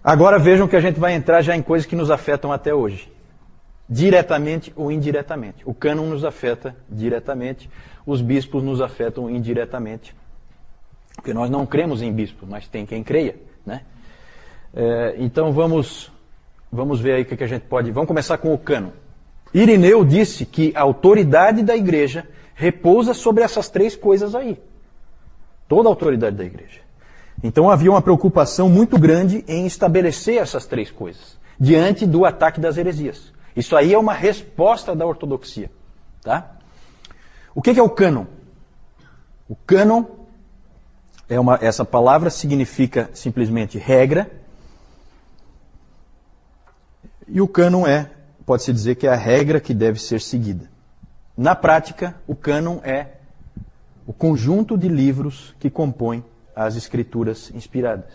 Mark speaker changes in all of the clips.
Speaker 1: Agora vejam que a gente vai entrar já em coisas que nos afetam até hoje. Diretamente ou indiretamente. O cânon nos afeta diretamente, os bispos nos afetam indiretamente. Porque nós não cremos em bispos, mas tem quem creia, né? Então vamos ver aí o que a gente pode... Vamos começar com o cânon. Irineu disse que a autoridade da igreja repousa sobre essas três coisas aí. Toda a autoridade da igreja. Então havia uma preocupação muito grande em estabelecer essas três coisas, diante do ataque das heresias. Isso aí é uma resposta da ortodoxia. Tá? O que é o cânon? O cânon, essa palavra significa simplesmente regra, e o cânon pode-se dizer que é a regra que deve ser seguida. Na prática, o cânon é o conjunto de livros que compõem as escrituras inspiradas.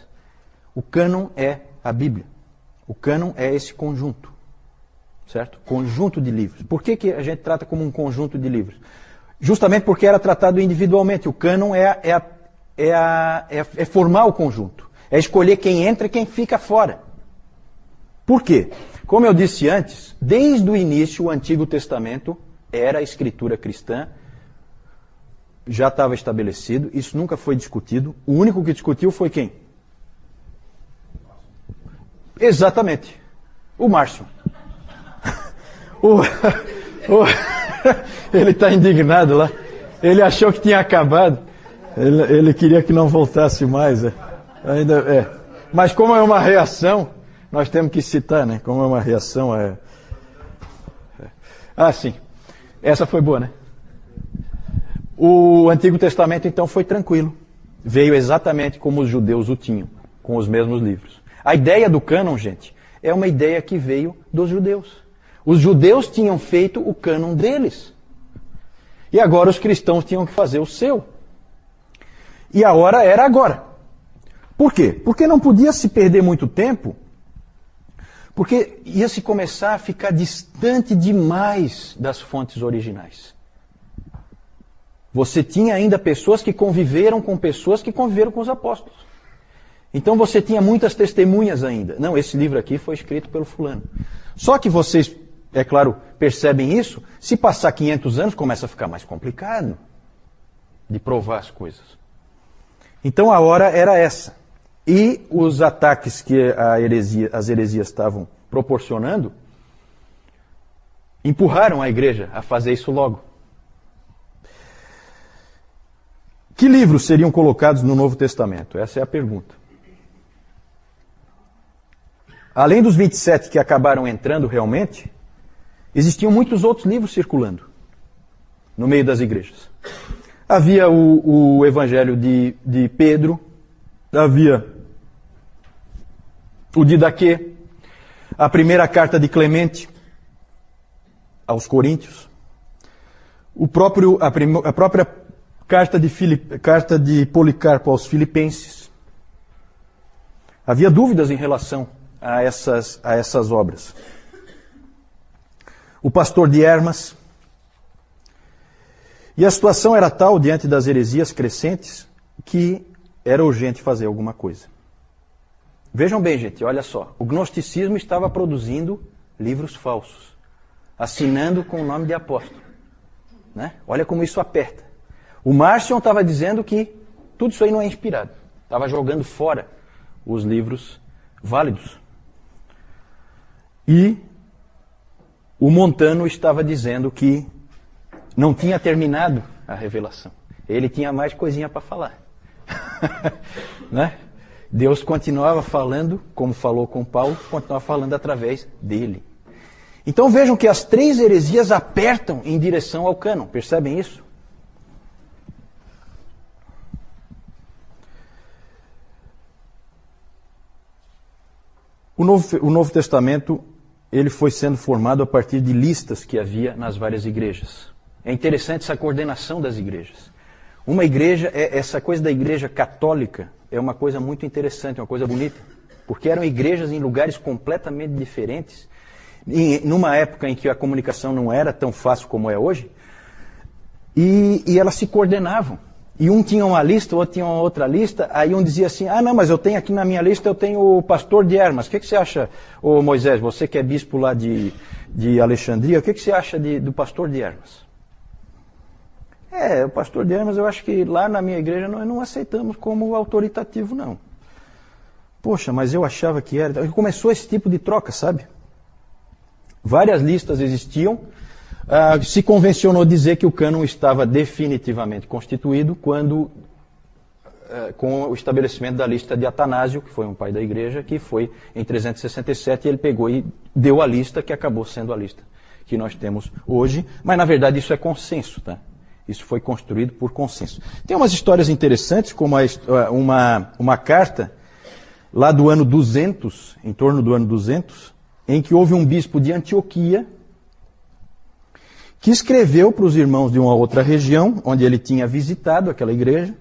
Speaker 1: O cânon é a Bíblia. O cânon é esse conjunto. Certo? Conjunto de livros. Por que a gente trata como um conjunto de livros? Justamente porque era tratado individualmente. O cânon é formar o conjunto. É escolher quem entra e quem fica fora. Por quê? Como eu disse antes, desde o início o Antigo Testamento era a escritura cristã, já estava estabelecido, isso nunca foi discutido. O único que discutiu foi quem? Exatamente, o Márcio. Ele está indignado lá. Ele achou que tinha acabado. Ele queria que não voltasse mais. Mas como é uma reação, nós temos que citar, né? Como é uma reação. Sim. Essa foi boa, né? O Antigo Testamento, então, foi tranquilo. Veio exatamente como os judeus o tinham, com os mesmos livros. A ideia do cânon, gente, é uma ideia que veio dos judeus. Os judeus tinham feito o cânon deles. E agora os cristãos tinham que fazer o seu. E a hora era agora. Por quê? Porque não podia se perder muito tempo, porque ia se começar a ficar distante demais das fontes originais. Você tinha ainda pessoas que conviveram com pessoas que conviveram com os apóstolos. Então você tinha muitas testemunhas ainda. Não, esse livro aqui foi escrito pelo fulano. Só que vocês, é claro, percebem isso, se passar 500 anos começa a ficar mais complicado de provar as coisas. Então a hora era essa. E os ataques que as heresias estavam proporcionando empurraram a igreja a fazer isso logo. Que livros seriam colocados no Novo Testamento? Essa é a pergunta. Além dos 27 que acabaram entrando realmente, existiam muitos outros livros circulando no meio das igrejas. Havia o Evangelho de Pedro, havia o Didaquê, a primeira carta de Clemente aos Coríntios, a própria carta de Policarpo aos Filipenses. Havia dúvidas em relação a essas obras. O Pastor de Hermas. E a situação era tal, diante das heresias crescentes, que era urgente fazer alguma coisa. Vejam bem, gente, olha só. O gnosticismo estava produzindo livros falsos, assinando com o nome de apóstolo. Né? Olha como isso aperta. O Marcion estava dizendo que tudo isso aí não é inspirado. Estava jogando fora os livros válidos. E o Montano estava dizendo que não tinha terminado a revelação. Ele tinha mais coisinha para falar. Né? Deus continuava falando, como falou com Paulo, continuava falando através dele. Então vejam que as três heresias apertam em direção ao cânon. Percebem isso? O Novo Testamento ele foi sendo formado a partir de listas que havia nas várias igrejas. É interessante essa coordenação das igrejas. Uma igreja, essa coisa da igreja católica é uma coisa muito interessante, uma coisa bonita, porque eram igrejas em lugares completamente diferentes, numa época em que a comunicação não era tão fácil como é hoje, e elas se coordenavam. e um tinha uma lista, o outro tinha uma outra lista, aí um dizia assim, não, mas eu tenho aqui na minha lista, eu tenho o pastor de Hermas. O que você acha, ô Moisés, você que é bispo lá de Alexandria, o que você acha do pastor de Hermas? O pastor de Hermas, eu acho que lá na minha igreja nós não aceitamos como autoritativo, não. Poxa, mas eu achava que era. Começou esse tipo de troca, sabe? Várias listas existiam. Se convencionou dizer que o cânon estava definitivamente constituído quando, com o estabelecimento da lista de Atanásio, que foi um pai da igreja, que foi em 367, e ele pegou e deu a lista que acabou sendo a lista que nós temos hoje. Mas, na verdade, isso é consenso, tá? Isso foi construído por consenso. Tem umas histórias interessantes, como uma carta lá do ano 200, em torno do ano 200, em que houve um bispo de Antioquia que escreveu para os irmãos de uma outra região, onde ele tinha visitado aquela igreja,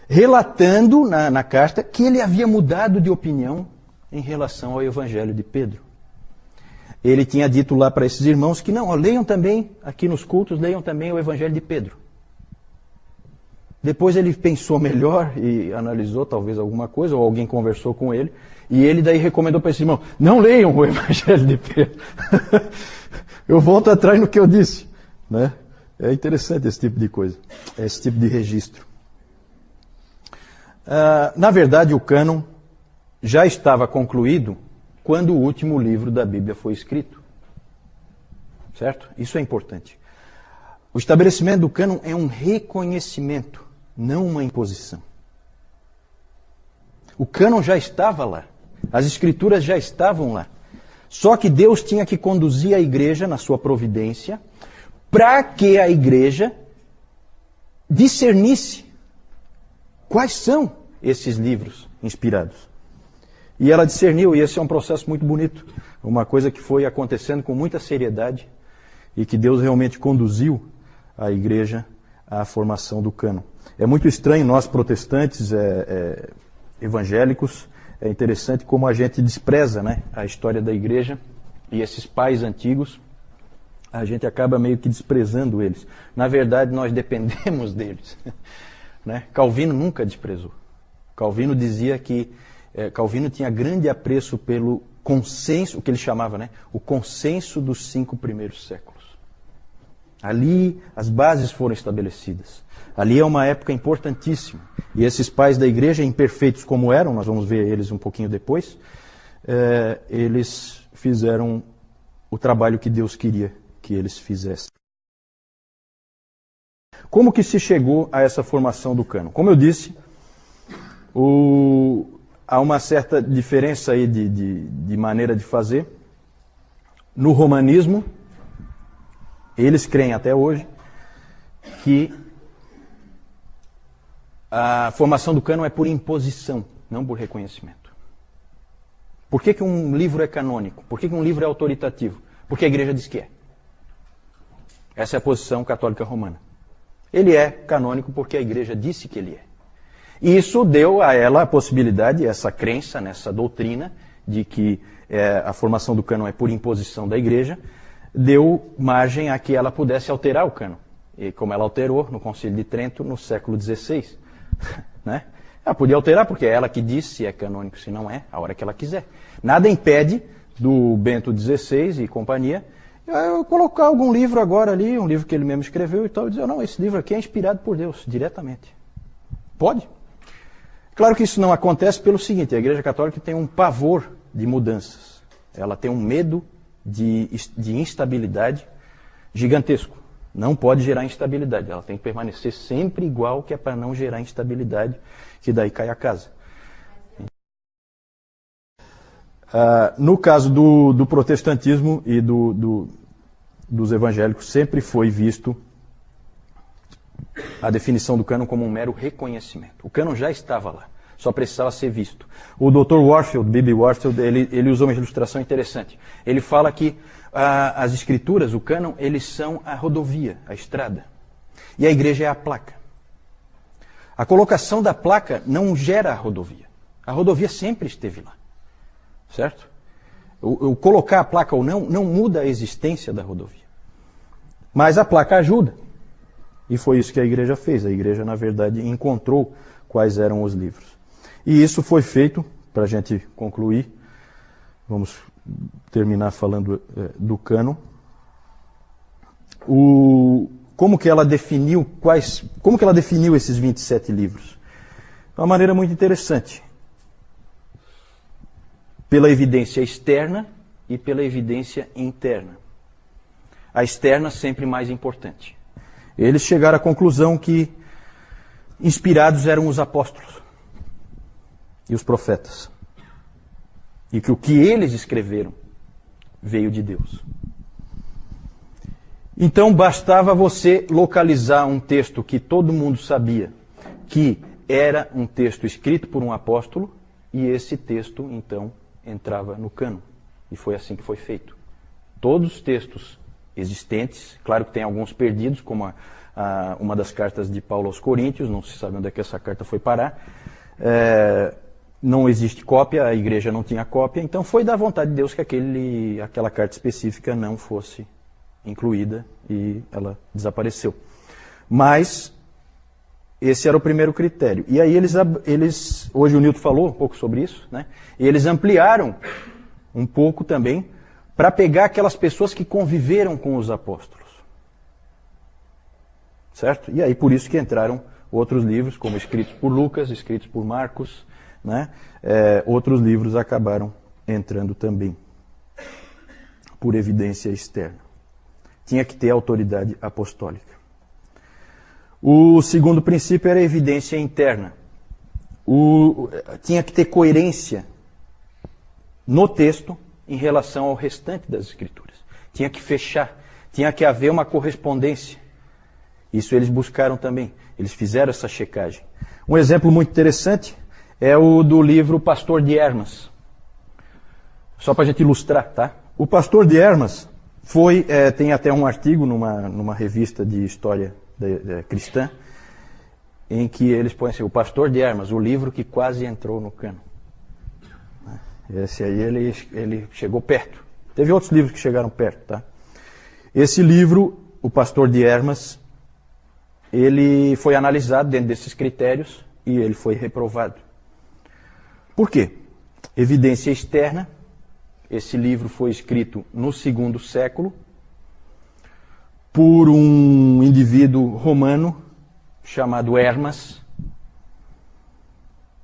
Speaker 1: relatando na carta que ele havia mudado de opinião em relação ao evangelho de Pedro. Ele tinha dito lá para esses irmãos que não, leiam também, aqui nos cultos, leiam também o evangelho de Pedro. Depois ele pensou melhor e analisou talvez alguma coisa, ou alguém conversou com ele, e ele daí recomendou para esse irmão, não leiam o evangelho de Pedro. Eu volto atrás no que eu disse. Né? É interessante esse tipo de coisa, esse tipo de registro. Na verdade, o cânon já estava concluído quando o último livro da Bíblia foi escrito. Certo? Isso é importante. O estabelecimento do cânon é um reconhecimento, não uma imposição. O cânon já estava lá. As escrituras já estavam lá. Só que Deus tinha que conduzir a igreja na sua providência para que a igreja discernisse quais são esses livros inspirados. E ela discerniu, e esse é um processo muito bonito. Uma coisa que foi acontecendo com muita seriedade e que Deus realmente conduziu a igreja à formação do cânon. É muito estranho, nós protestantes, evangélicos, é interessante como a gente despreza, né, a história da igreja e esses pais antigos, a gente acaba meio que desprezando eles. Na verdade, nós dependemos deles. Né? Calvino nunca desprezou. Calvino dizia que Calvino tinha grande apreço pelo consenso, o que ele chamava, né, o consenso dos 5 primeiros séculos. Ali as bases foram estabelecidas. Ali é uma época importantíssima. E esses pais da igreja, imperfeitos como eram, nós vamos ver eles um pouquinho depois, eles fizeram o trabalho que Deus queria que eles fizessem. Como que se chegou a essa formação do cânon? Como eu disse, há uma certa diferença aí de maneira de fazer. No romanismo, eles creem até hoje que a formação do cânon é por imposição, não por reconhecimento. Por que um livro é canônico? Por que um livro é autoritativo? Porque a igreja diz que é. Essa é a posição católica romana. Ele é canônico porque a igreja disse que ele é. E isso deu a ela a possibilidade, essa crença, nessa doutrina, de que a formação do cânon é por imposição da igreja, deu margem a que ela pudesse alterar o cânon. E como ela alterou no Concílio de Trento no século XVI. Né? Ela podia alterar porque é ela que diz se é canônico, se não é, a hora que ela quiser. Nada impede do Bento XVI e companhia eu colocar algum livro agora ali, um livro que ele mesmo escreveu e tal, e dizer, não, esse livro aqui é inspirado por Deus, diretamente. Pode. Claro que isso não acontece pelo seguinte, a Igreja Católica tem um pavor de mudanças. Ela tem um medo de instabilidade gigantesco. Não pode gerar instabilidade. Ela tem que permanecer sempre igual, que é para não gerar instabilidade, que daí cai a casa. No caso do protestantismo e dos evangélicos, sempre foi visto a definição do cânon como um mero reconhecimento. O cânon já estava lá, só precisava ser visto. O Dr. Warfield, B.B. Warfield, ele usou uma ilustração interessante. Ele fala que as escrituras, o cânon, eles são a rodovia, a estrada. E a igreja é a placa. A colocação da placa não gera a rodovia. A rodovia sempre esteve lá. Certo? O colocar a placa ou não muda a existência da rodovia. Mas a placa ajuda. E foi isso que a igreja fez. A igreja, na verdade, encontrou quais eram os livros. E isso foi feito, para a gente concluir, vamos terminar falando do cânon. Como que ela definiu esses 27 livros? De uma maneira muito interessante. Pela evidência externa e pela evidência interna. A externa sempre mais importante. Eles chegaram à conclusão que inspirados eram os apóstolos e os profetas. E que o que eles escreveram veio de Deus. Então bastava você localizar um texto que todo mundo sabia que era um texto escrito por um apóstolo, e esse texto, então, entrava no cânon. E foi assim que foi feito. Todos os textos existentes, claro que tem alguns perdidos, como uma das cartas de Paulo aos Coríntios, não se sabe onde é que essa carta foi parar, não existe cópia, a igreja não tinha cópia, então foi da vontade de Deus que aquela carta específica não fosse incluída e ela desapareceu. Mas esse era o primeiro critério. E aí hoje o Nilton falou um pouco sobre isso, né? E eles ampliaram um pouco também para pegar aquelas pessoas que conviveram com os apóstolos. Certo? E aí por isso que entraram outros livros, como escritos por Lucas, escritos por Marcos, né? Outros livros acabaram entrando também, por evidência externa. Tinha que ter autoridade apostólica. O segundo princípio era a evidência interna. Tinha que ter coerência no texto em relação ao restante das Escrituras. Tinha que fechar, tinha que haver uma correspondência. Isso eles buscaram também, eles fizeram essa checagem. Um exemplo muito interessante é o do livro Pastor de Hermas. Só para a gente ilustrar, tá? O Pastor de Hermas tem até um artigo numa revista de história cristã, em que eles põem assim, o Pastor de Hermas, o livro que quase entrou no cânon. Esse aí ele chegou perto. Teve outros livros que chegaram perto, tá? Esse livro, o Pastor de Hermas, ele foi analisado dentro desses critérios e ele foi reprovado. Por quê? Evidência externa. Esse livro foi escrito no II século por um indivíduo romano chamado Hermas,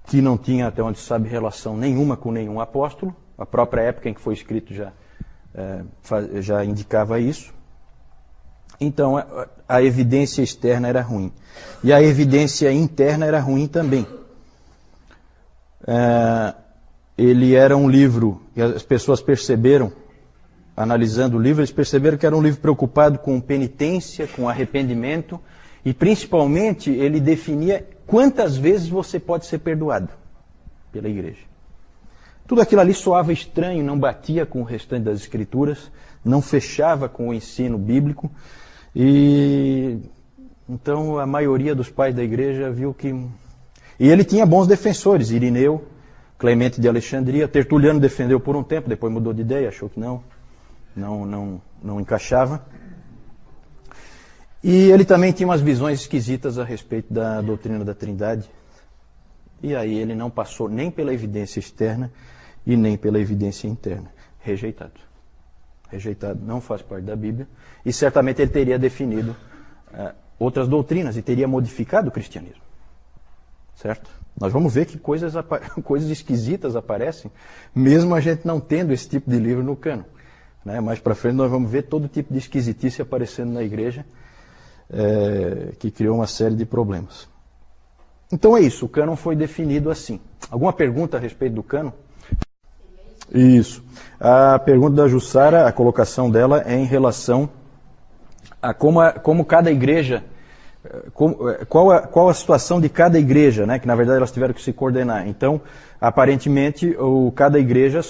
Speaker 1: que não tinha, até onde se sabe, relação nenhuma com nenhum apóstolo. A própria época em que foi escrito já indicava isso. Então, a evidência externa era ruim. E a evidência interna era ruim também. Ele era um livro, e as pessoas perceberam, analisando o livro, eles perceberam que era um livro preocupado com penitência, com arrependimento, e principalmente ele definia quantas vezes você pode ser perdoado pela igreja. Tudo aquilo ali soava estranho, não batia com o restante das Escrituras, não fechava com o ensino bíblico, e então a maioria dos pais da igreja viu que... E ele tinha bons defensores, Irineu, Clemente de Alexandria, Tertuliano defendeu por um tempo, depois mudou de ideia, achou que não encaixava. E ele também tinha umas visões esquisitas a respeito da doutrina da Trindade. E aí ele não passou nem pela evidência externa e nem pela evidência interna. Rejeitado. Rejeitado, não faz parte da Bíblia. E certamente ele teria definido outras doutrinas e teria modificado o cristianismo. Certo? Nós vamos ver que coisas esquisitas aparecem, mesmo a gente não tendo esse tipo de livro no cânon. Né? Mais para frente nós vamos ver todo tipo de esquisitice aparecendo na igreja, que criou uma série de problemas. Então é isso, o cânon foi definido assim. Alguma pergunta a respeito do cânon? Isso. A pergunta da Jussara, a colocação dela é em relação a como cada igreja... Qual a situação de cada igreja, né? Que na verdade elas tiveram que se coordenar. Então, aparentemente, cada igreja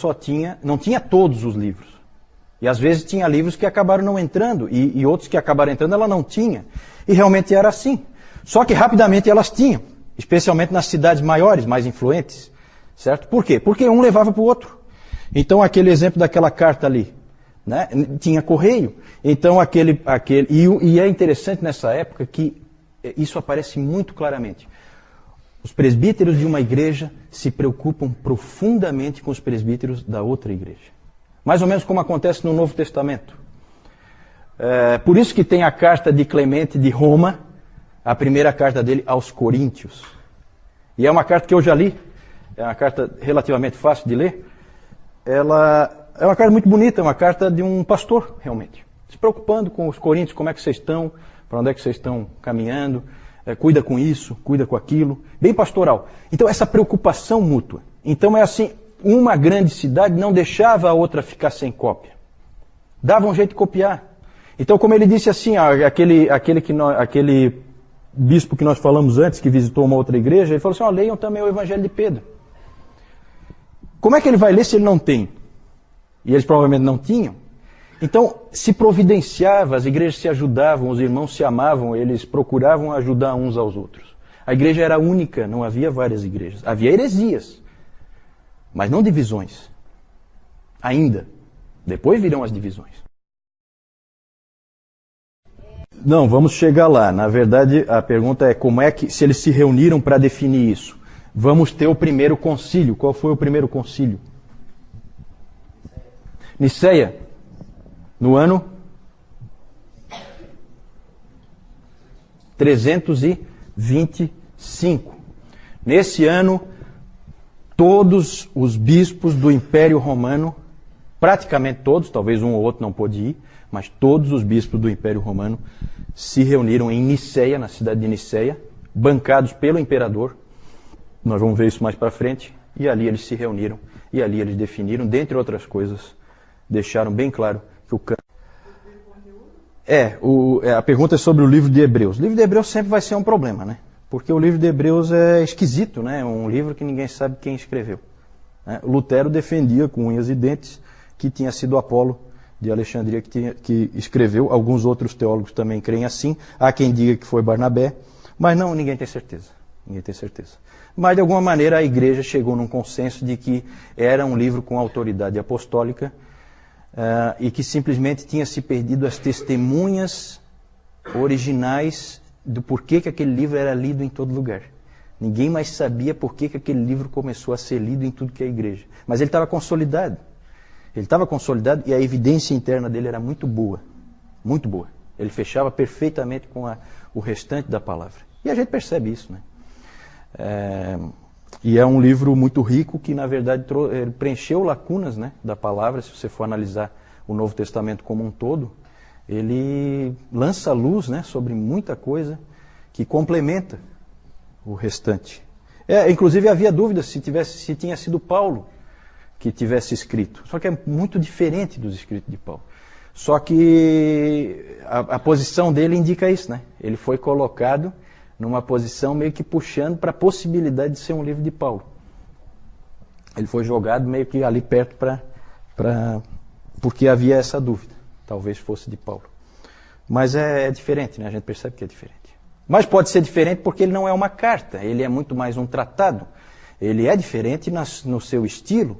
Speaker 1: não tinha todos os livros. E às vezes tinha livros que acabaram não entrando, e outros que acabaram entrando ela não tinha. E realmente era assim. Só que rapidamente elas tinham, especialmente nas cidades maiores, mais influentes. Certo? Por quê? Porque um levava para o outro. Então aquele exemplo daquela carta ali, né? Tinha correio. Então e é interessante nessa época que isso aparece muito claramente. Os presbíteros de uma igreja se preocupam profundamente com os presbíteros da outra igreja. Mais ou menos como acontece no Novo Testamento. Por isso que tem a carta de Clemente de Roma, a primeira carta dele aos Coríntios. E é uma carta que eu já li, é uma carta relativamente fácil de ler. Ela é uma carta muito bonita, é uma carta de um pastor, realmente. Se preocupando com os coríntios, como é que vocês estão, para onde é que vocês estão caminhando, cuida com isso, cuida com aquilo, bem pastoral. Então essa preocupação mútua. Então é assim, uma grande cidade não deixava a outra ficar sem cópia. Dava um jeito de copiar. Então como ele disse assim, aquele bispo que nós falamos antes, que visitou uma outra igreja, ele falou assim, leiam também o Evangelho de Pedro. Como é que ele vai ler se ele não tem? E eles provavelmente não tinham. Então, se providenciava, as igrejas se ajudavam, os irmãos se amavam, eles procuravam ajudar uns aos outros. A igreja era única, não havia várias igrejas. Havia heresias, mas não divisões. Ainda. Depois virão as divisões. Não, vamos chegar lá. Na verdade, a pergunta é como é que, se eles se reuniram para definir isso. Vamos ter o primeiro concílio. Qual foi o primeiro concílio? Niceia, no ano 325. Nesse ano, todos os bispos do Império Romano, praticamente todos, talvez um ou outro não pôde ir, mas todos os bispos do Império Romano se reuniram em Niceia, na cidade de Niceia, bancados pelo imperador. Nós vamos ver isso mais para frente. E ali eles se reuniram, e ali eles definiram, dentre outras coisas, deixaram bem claro que o cânon... a pergunta é sobre o livro de Hebreus. O livro de Hebreus sempre vai ser um problema, né? Porque o livro de Hebreus é esquisito, né? É um livro que ninguém sabe quem escreveu. Lutero defendia com unhas e dentes que tinha sido Apolo de Alexandria que escreveu. Alguns outros teólogos também creem assim. Há quem diga que foi Barnabé, mas não, ninguém tem certeza. Ninguém tem certeza. Mas, de alguma maneira, a igreja chegou num consenso de que era um livro com autoridade apostólica e que simplesmente tinha se perdido as testemunhas originais do porquê que aquele livro era lido em todo lugar. Ninguém mais sabia porquê que aquele livro começou a ser lido em tudo que é igreja. Mas ele estava consolidado. Ele estava consolidado e a evidência interna dele era muito boa. Muito boa. Ele fechava perfeitamente com o restante da palavra. E a gente percebe isso, né? E é um livro muito rico que, na verdade, preencheu lacunas, né, da palavra. Se você for analisar o Novo Testamento como um todo, ele lança luz, né, sobre muita coisa que complementa o restante. Inclusive havia dúvidas se tinha sido Paulo que tivesse escrito. Só que é muito diferente dos escritos de Paulo. Só que a posição dele indica isso, né? Ele foi colocado numa posição meio que puxando para a possibilidade de ser um livro de Paulo. Ele foi jogado meio que ali perto porque havia essa dúvida. Talvez fosse de Paulo. Mas é diferente, né? A gente percebe que é diferente. Mas pode ser diferente porque ele não é uma carta, ele é muito mais um tratado. Ele é diferente no seu estilo,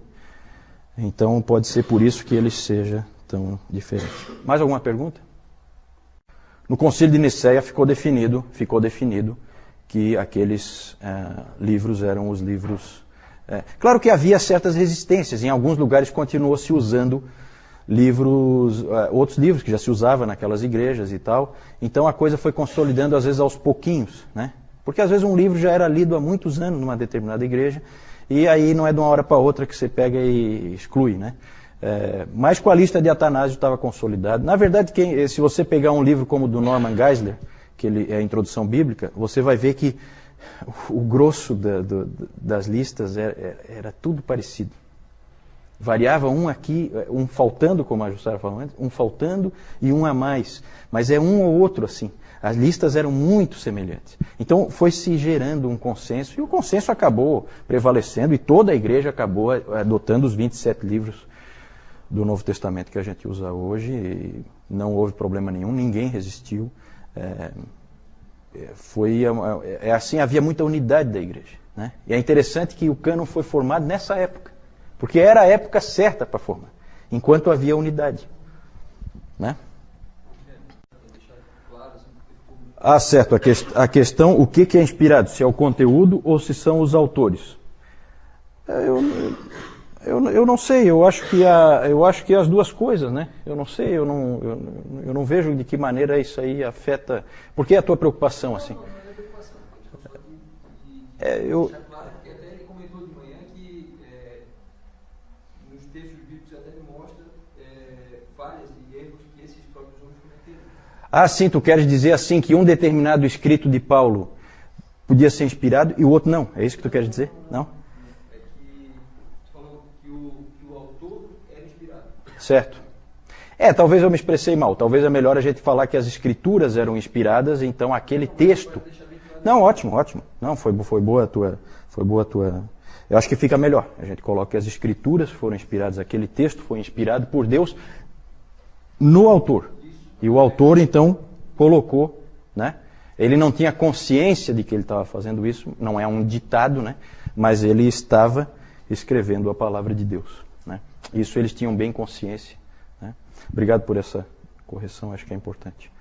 Speaker 1: então pode ser por isso que ele seja tão diferente. Mais alguma pergunta? No Concílio de Niceia ficou definido que aqueles livros eram os livros... Claro que havia certas resistências, em alguns lugares continuou se usando outros livros que já se usava naquelas igrejas e tal. Então a coisa foi consolidando às vezes aos pouquinhos, né? Porque às vezes um livro já era lido há muitos anos numa determinada igreja e aí não é de uma hora para outra que você pega e exclui, né? Mas com a lista de Atanásio estava consolidado. Na verdade, se você pegar um livro como o do Norman Geisler, que é a Introdução Bíblica, você vai ver que o grosso das listas era tudo parecido. Variava um aqui, um faltando, como a Jussara falou antes, um faltando e um a mais. Mas é um ou outro assim. As listas eram muito semelhantes. Então foi se gerando um consenso, e o consenso acabou prevalecendo, e toda a igreja acabou adotando os 27 livros do Novo Testamento que a gente usa hoje, e não houve problema nenhum, ninguém resistiu. Assim, havia muita unidade da igreja, né? E é interessante que o cânon foi formado nessa época, porque era a época certa para formar, enquanto havia unidade, né? Ah, certo. A questão, o que é inspirado? Se é o conteúdo ou se são os autores? Eu não sei. Eu acho que as duas coisas, né? Eu não sei. Eu não vejo de que maneira isso aí afeta. Por que a tua preocupação assim?
Speaker 2: Deixar claro, porque até ele comentou de manhã que nos textos bíblicos até ele mostra falhas e erros que esses próprios homens cometeram.
Speaker 1: Ah, sim, tu queres dizer assim que um determinado escrito de Paulo podia ser inspirado e o outro não. É isso que tu queres dizer? Não?
Speaker 2: É que falando que o autor era inspirado.
Speaker 1: Certo. Talvez eu me expressei mal. Talvez é melhor a gente falar que as escrituras eram inspiradas, então aquele texto... Não, ótimo, ótimo. Não, foi boa a tua... Eu acho que fica melhor. A gente coloca que as escrituras foram inspiradas, aquele texto foi inspirado por Deus no autor. E o autor, então, colocou, né? Ele não tinha consciência de que ele estava fazendo isso, não é um ditado, né? Mas ele estava escrevendo a palavra de Deus, né? Isso eles tinham bem consciência, né? Obrigado por essa correção, acho que é importante.